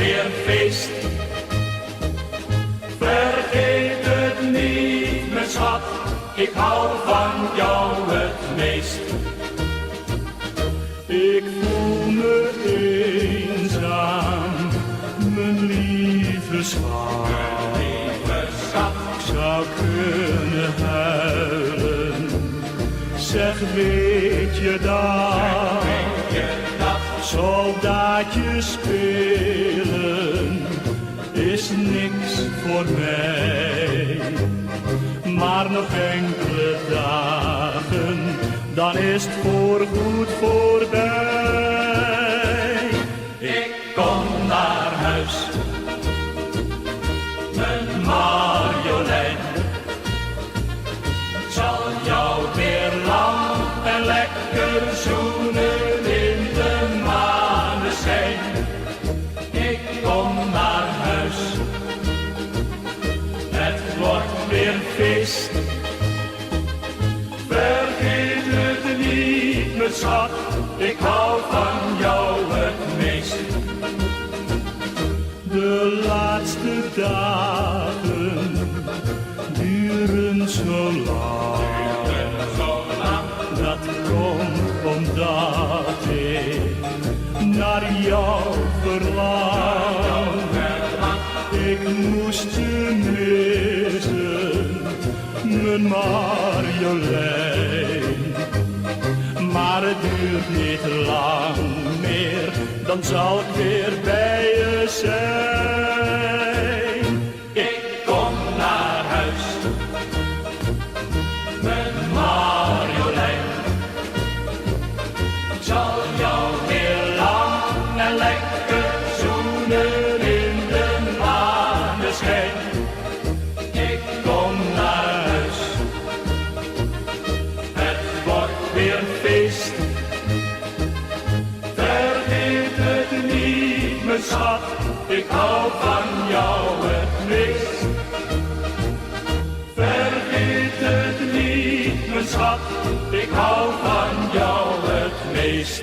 weer feest. Vergeet het niet, mijn schat, ik hou van jou het meest. Ik voel me eenzaam, mijn lieve schat. Ik zou kunnen huilen, zeg weet je dat? Soldaatje spelen is niks voor mij. Maar nog enkele dagen, dan is het voorgoed voorbij. Ik kom naar huis, mijn Marjolein. Ik zal jou weer lang en lekker zoenen in de maneschijn. Ik kom naar huis, het wordt weer feest. Vergeet het niet, mijn schat, ik hou van jou het meest. De laatste dagen duren zo lang. Dat komt omdat ik naar jou verlang. Ik moest je missen, mijn Marjolein. Maar het duurt niet lang meer, dan zal ik weer bij je zijn. Ik kom naar huis, mijn Marjolein. Ik zal jou weer lang en lekker zoenen in de maneschijn. Ik kom naar huis, het wordt weer feest. Vergeet het niet, mijn schat, ik hou van jou het meest. Vergeet het niet, mijn schat, ik hou van jou het meest.